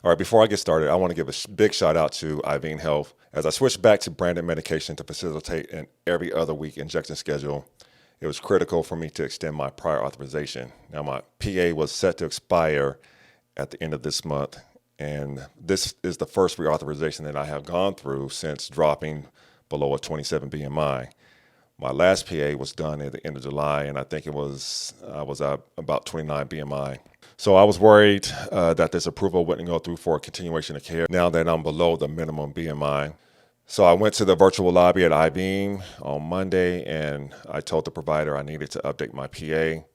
All right, before I get started, I want to give a big shout out to Iveen Health. As I switched back to branded medication to facilitate an every other week injection schedule, it was critical for me to extend my prior authorization. Now, my PA was set to expire at the end of this month, and this is the first reauthorization that I have gone through since dropping below a 27 BMI. My last PA was done at the end of July, and I think I was about 29 BMI. So I was worried that this approval wouldn't go through for a continuation of care now that I'm below the minimum BMI. So I went to the virtual lobby at iBeam on Monday, and I told the provider I needed to update my PA.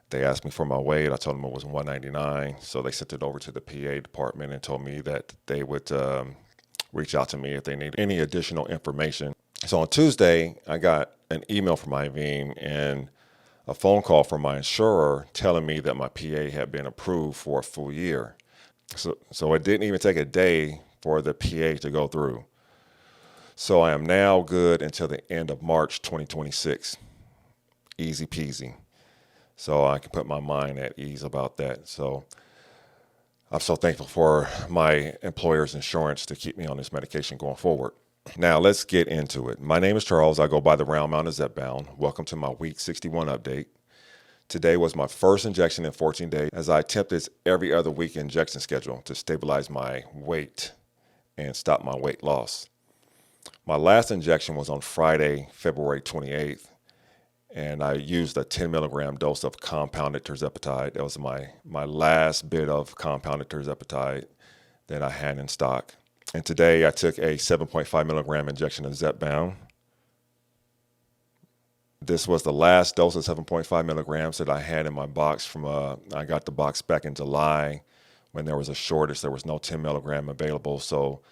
They asked me for my weight. I told them it was 199. So they sent it over to the PA department and told me that they would reach out to me if they need any additional information. So on Tuesday, I got an email from Iveen and a phone call from my insurer telling me that my PA had been approved for a full year. So it didn't even take a day for the PA to go through. So I am now good until the end of March 2026. Easy peasy. So I can put my mind at ease about that. So I'm so thankful for my employer's insurance to keep me on this medication going forward. Now let's get into it. My name is Charles. I go by the round mound of Zepbound. Welcome to my week 61 update. Today was my first injection in 14 days as I attempt this every other week injection schedule to stabilize my weight and stop my weight loss. My last injection was on Friday, February 28th, and I used a 10 milligram dose of compounded tirzepatide. That was my last bit of compounded tirzepatide that I had in stock. And today I took a 7.5 milligram injection of Zepbound. This was the last dose of 7.5 milligrams that I had in my box from, I got the box back in July when there was a shortage. There was no 10 milligram available. So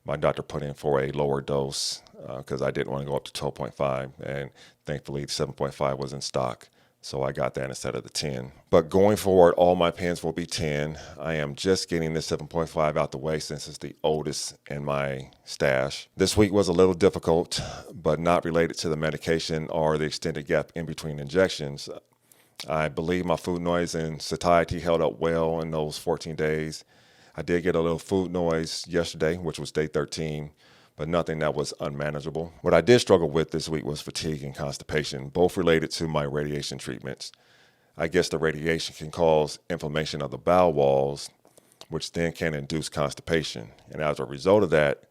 my doctor put in for a lower dose because I didn't want to go up to 12.5. And thankfully 7.5 was in stock. So I got that instead of the 10. But going forward, all my pens will be 10. I am just getting this 7.5 out the way since it's the oldest in my stash. This week was a little difficult, but not related to the medication or the extended gap in between injections. I believe my food noise and satiety held up well in those 14 days. I did get a little food noise yesterday, which was day 13. But nothing that was unmanageable. What I did struggle with this week was fatigue and constipation, both related to my radiation treatments. I guess the radiation can cause inflammation of the bowel walls, which then can induce constipation. And as a result of that,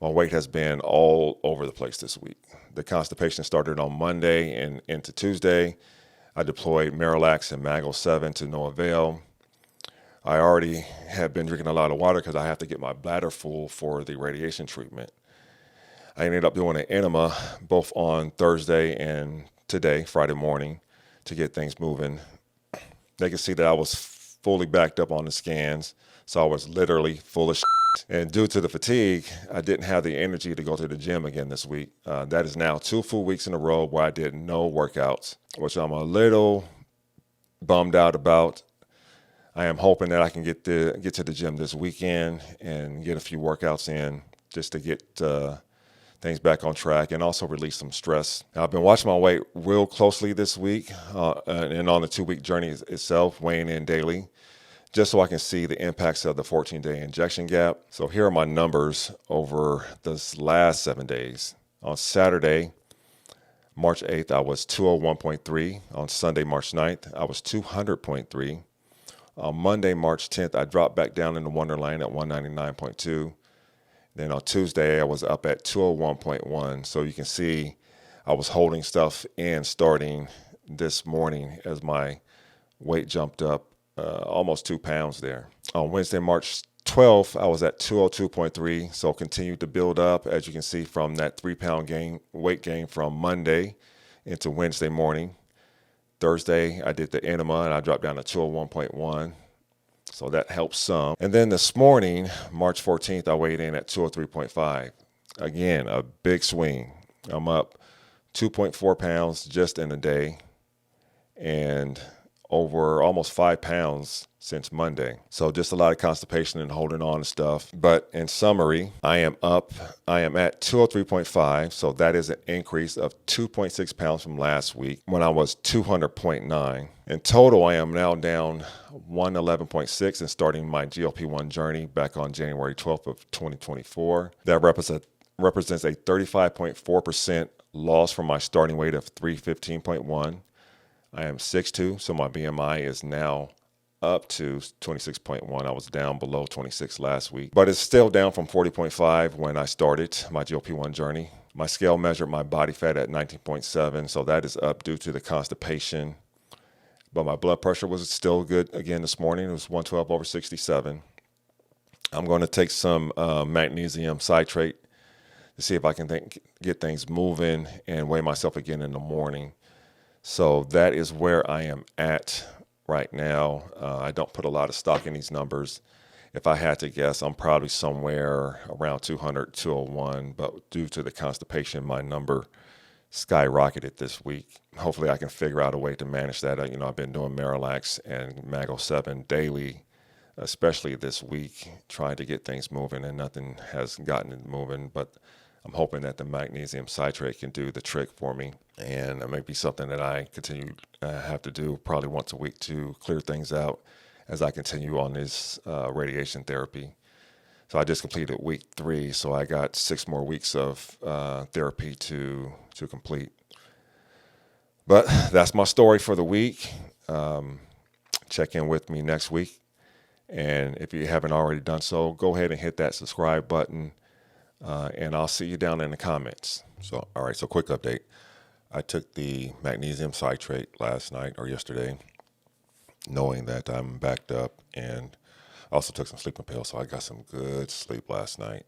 my weight has been all over the place this week. The constipation started on Monday and into Tuesday. I deployed Marilax and Mago 7 to no avail. I already have been drinking a lot of water because I have to get my bladder full for the radiation treatment. I ended up doing an enema both on Thursday and today, Friday morning, to get things moving. They could see that I was fully backed up on the scans, so I was literally full of shit. And due to the fatigue, I didn't have the energy to go to the gym again this week. That is now 2 full weeks in a row where I did no workouts, which I'm a little bummed out about. I am hoping that I can get to the gym this weekend and get a few workouts in just to get things back on track and also release some stress. Now, I've been watching my weight real closely this week and on the 2-week journey itself, weighing in daily, just so I can see the impacts of the 14-day injection gap. So here are my numbers over this last 7 days. On Saturday, March 8th, I was 201.3. On Sunday, March 9th, I was 200.3. On Monday, March 10th, I dropped back down in the Wonderland at 199.2. Then on Tuesday, I was up at 201.1. So you can see I was holding stuff in starting this morning as my weight jumped up almost 2 pounds there. On Wednesday, March 12th, I was at 202.3. So continued to build up, as you can see, from that 3-pound weight gain from Monday into Wednesday morning. Thursday, I did the enema and I dropped down to 201.1. So that helps some. And then this morning, March 14th, I weighed in at 203.5. Again, a big swing. I'm up 2.4 pounds just in a day and over almost 5 pounds since Monday. So just a lot of constipation and holding on and stuff. But in summary, I am at 203.5. So that is an increase of 2.6 pounds from last week when I was 200.9. In total, I am now down 111.6 and starting my GLP-1 journey back on January 12th of 2024. That represents a 35.4% loss from my starting weight of 315.1. I am 6'2", so my BMI is now up to 26.1. I was down below 26 last week, but it's still down from 40.5 when I started my GLP-1 journey. My scale measured my body fat at 19.7, so that is up due to the constipation. But my blood pressure was still good again this morning. It was 112/67. I'm going to take some magnesium citrate to see if I can get things moving and weigh myself again in the morning. So that is where I am at right now. I don't put a lot of stock in these numbers. If I had to guess, I'm probably somewhere around 200, 201, but due to the constipation, my number skyrocketed this week. Hopefully I can figure out a way to manage that. I've been doing Marilax and Mago 7 daily, especially this week, trying to get things moving, and nothing has gotten it moving, but I'm hoping that the magnesium citrate can do the trick for me. And it may be something that I have to do probably once a week to clear things out as I continue on this radiation therapy. So I just completed week 3, so I got 6 more weeks of therapy to complete. But that's my story for the week. Check in with me next week. And if you haven't already done so, go ahead and hit that subscribe button. And I'll see you down in the comments. So quick update. I took the magnesium citrate last night or yesterday, knowing that I'm backed up, and I also took some sleeping pills, so I got some good sleep last night,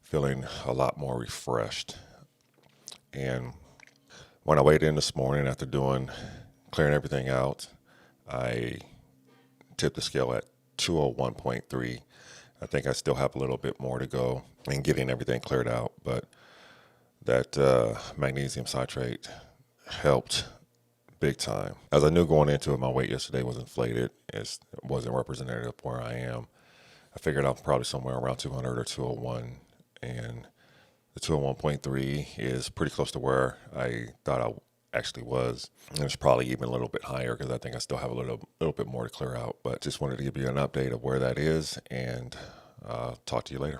feeling a lot more refreshed. And when I weighed in this morning after clearing everything out, I tipped the scale at 201.3. I think I still have a little bit more to go in getting everything cleared out, but that magnesium citrate helped big time. As I knew going into it, my weight yesterday was inflated. It wasn't representative of where I am. I figured I'm probably somewhere around 200 or 201, and the 201.3 is pretty close to where I thought I actually was. And it's probably even a little bit higher because I think I still have a little bit more to clear out. But just wanted to give you an update of where that is, and talk to you later.